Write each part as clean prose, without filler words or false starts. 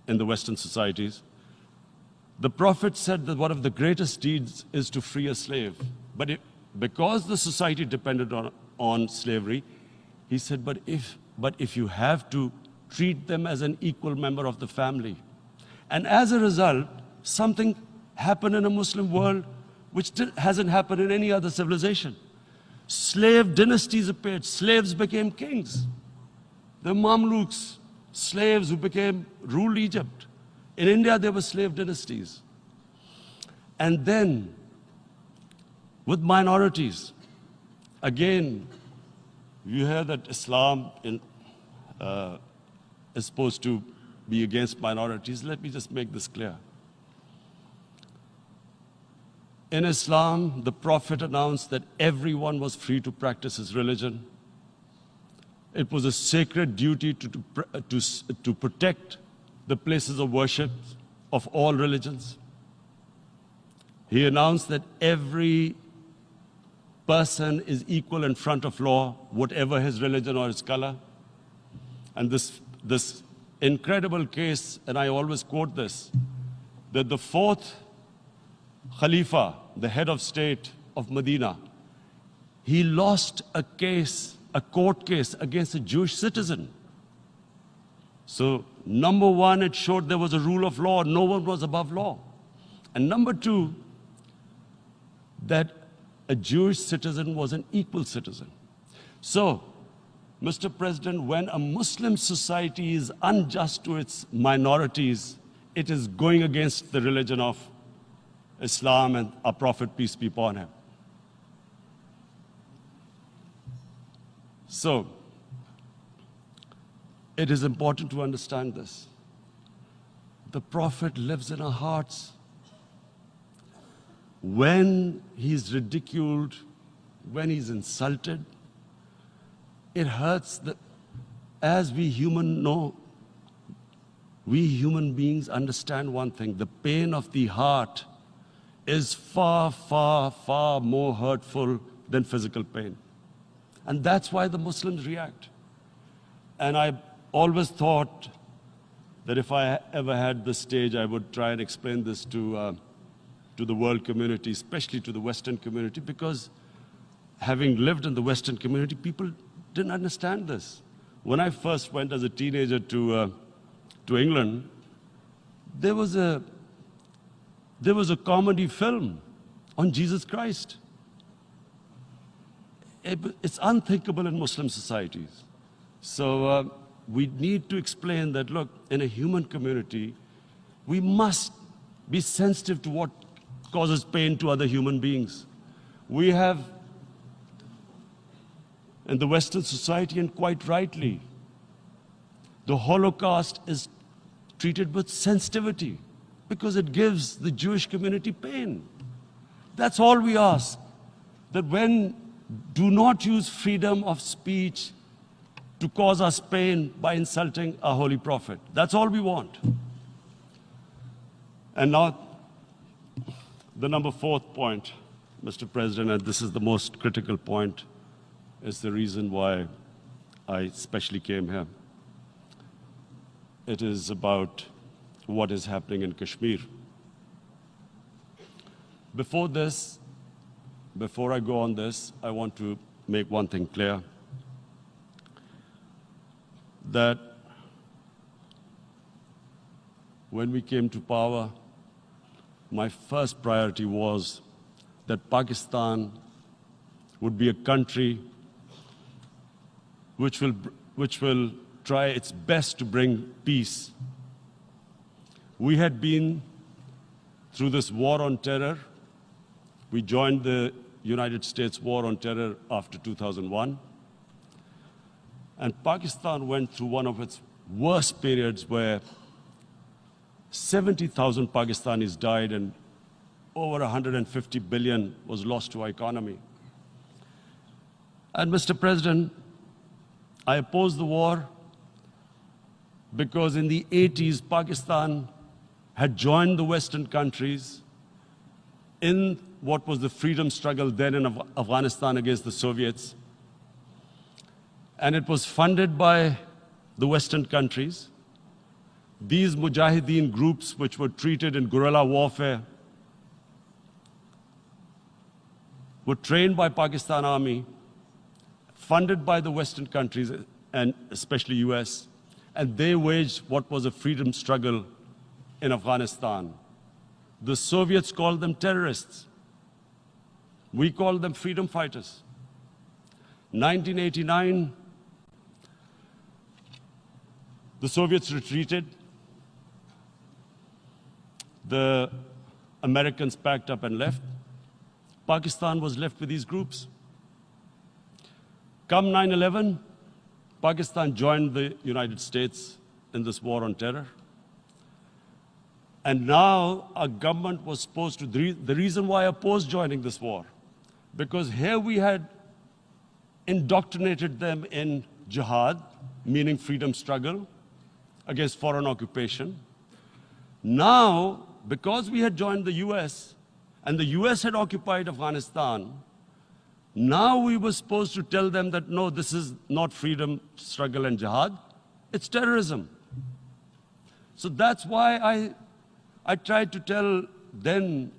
in the Western societies. The Prophet said that one of the greatest deeds is to free a slave. Because the society depended on slavery, he said, but if you have to treat them as an equal member of the family. And as a result, something happened in a Muslim world which hasn't happened in any other civilization. Slave dynasties appeared. Slaves became kings. The Mamluks, slaves who ruled Egypt. In India, there were slave dynasties. And then, with minorities, again, you hear that Islam is supposed to be against minorities. Let me just make this clear. In Islam, the Prophet announced that everyone was free to practice his religion. It was a sacred duty to protect the places of worship of all religions. He announced that every person is equal in front of law, whatever his religion or his color. And this incredible case, and I always quote this, that the fourth Khalifa, the head of state of Medina, he lost a court case against a Jewish citizen. So, number one, it showed there was a rule of law, no one was above law. And number two, that a Jewish citizen was an equal citizen. So, Mr. President, when a Muslim society is unjust to its minorities, it is going against the religion of Islam and our Prophet, peace be upon him. So, it is important to understand this. The Prophet lives in our hearts. When he's ridiculed, when he's insulted, it hurts. As we human beings understand one thing: the pain of the heart is far, far, far more hurtful than physical pain. And that's why the Muslims react. And I always thought that if I ever had this stage, I would try and explain this to the world community, especially to the Western community, because having lived in the Western community, people didn't understand this. When I first went as a teenager to England, there was a comedy film on Jesus Christ. It's unthinkable in Muslim societies. So we need to explain that, look, in a human community, we must be sensitive to what causes pain to other human beings. We have, in the Western society, and quite rightly, the Holocaust is treated with sensitivity because it gives the Jewish community pain. That's all we ask, that do not use freedom of speech to cause us pain by insulting our Holy Prophet. That's all we want. And now, the number fourth point, Mr. President, and this is the most critical point, is the reason why I especially came here. It is about what is happening in Kashmir. Before I go on this, I want to make one thing clear, that when we came to power, my first priority was that Pakistan would be a country which will try its best to bring peace. We had been through this war on terror. We joined the United States war on terror after 2001. And Pakistan went through one of its worst periods where 70,000 Pakistanis died and over 150 billion was lost to our economy. And Mr. President, I opposed the war because in the 80s, Pakistan had joined the Western countries in what was the freedom struggle then in Afghanistan against the Soviets. And it was funded by the Western countries. These mujahideen groups, which were treated in guerrilla warfare, were trained by Pakistan Army, funded by the Western countries, and especially US, and they waged what was a freedom struggle in Afghanistan. The Soviets called them terrorists. We called them freedom fighters. 1989, the Soviets retreated. The Americans packed up and left. Pakistan was left with these groups. Come 9/11, Pakistan joined the United States in this war on terror. And now our government was supposed to, the reason why I opposed joining this war, because here we had indoctrinated them in jihad, meaning freedom struggle against foreign occupation. Now, because we had joined the US, and the US had occupied Afghanistan, now we were supposed to tell them that, no, this is not freedom struggle and jihad, it's terrorism. So that's why I tried to tell then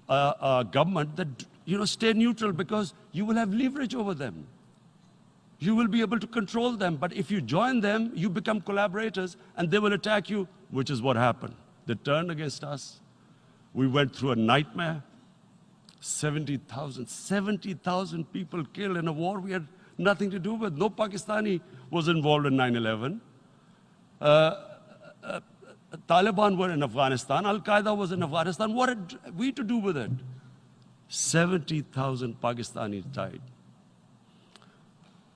government that, stay neutral, because you will have leverage over them. You will be able to control them. But if you join them, you become collaborators, and they will attack you, which is what happened. They turned against us. We went through a nightmare. 70,000 people killed in a war we had nothing to do with. No Pakistani was involved in 9/11. Taliban were in Afghanistan. Al-Qaeda was in Afghanistan. What had we to do with it? 70,000 Pakistanis died.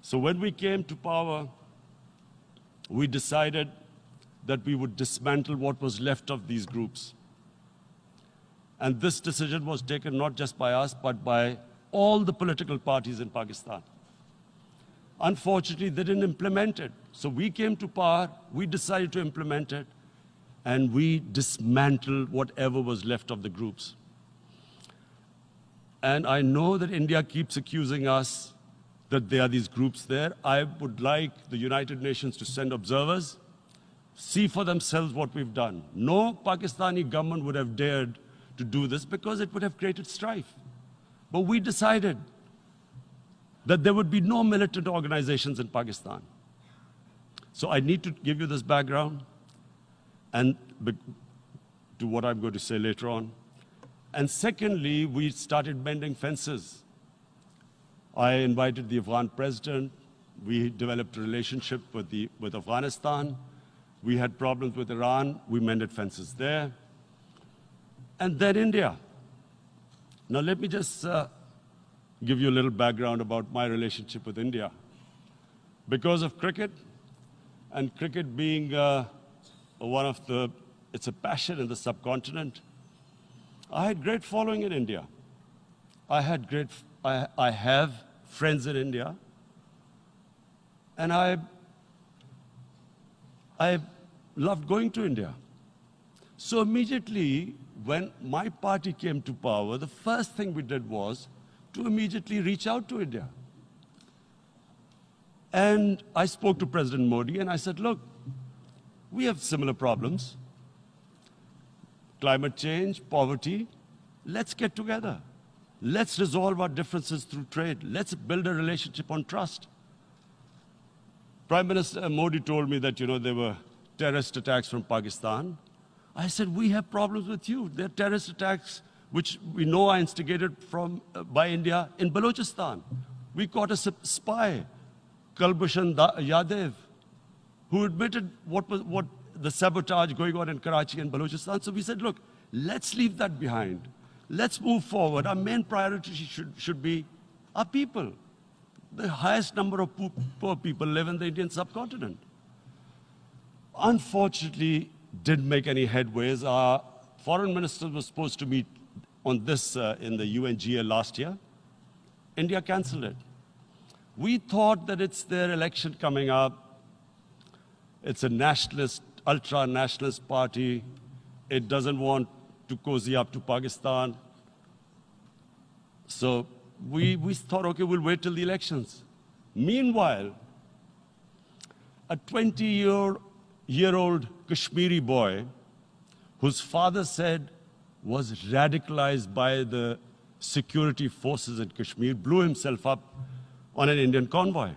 So when we came to power, we decided that we would dismantle what was left of these groups. And this decision was taken not just by us, but by all the political parties in Pakistan. Unfortunately, they didn't implement it. So we came to power, we decided to implement it, and we dismantled whatever was left of the groups. And I know that India keeps accusing us that there are these groups there. I would like the United Nations to send observers, see for themselves what we've done. No Pakistani government would have dared to do this because it would have created strife. But we decided that there would be no militant organizations in Pakistan. So I need to give you this background and to what I'm going to say later on. And secondly, we started mending fences. I invited the Afghan president. We developed a relationship with Afghanistan. We had problems with Iran. We mended fences there. And then India. Now let me just give you a little background about my relationship with India. Because of cricket, and cricket being it's a passion in the subcontinent, I had great following in India. I have friends in India, and I loved going to India. So immediately, when my party came to power, the first thing we did was to immediately reach out to India. And I spoke to President Modi, and I said, look, we have similar problems. Climate change, poverty, let's get together. Let's resolve our differences through trade. Let's build a relationship on trust. Prime Minister Modi told me that, there were terrorist attacks from Pakistan. I said, we have problems with you. There are terrorist attacks which we know are instigated by India in Balochistan. We caught a spy, Kulbhushan Yadav, who admitted what the sabotage going on in Karachi and Balochistan. So we said, look, let's leave that behind. Let's move forward. Our main priority should be our people. The highest number of poor people live in the Indian subcontinent. Unfortunately, didn't make any headways. Our foreign ministers were supposed to meet on this in the UNGA last year. India canceled it. We thought that it's their election coming up. It's a nationalist, ultra-nationalist party. It doesn't want to cozy up to Pakistan. So we thought, okay, we'll wait till the elections. Meanwhile, a 20-year-old Kashmiri boy whose father said was radicalized by the security forces in Kashmir, blew himself up on an Indian convoy.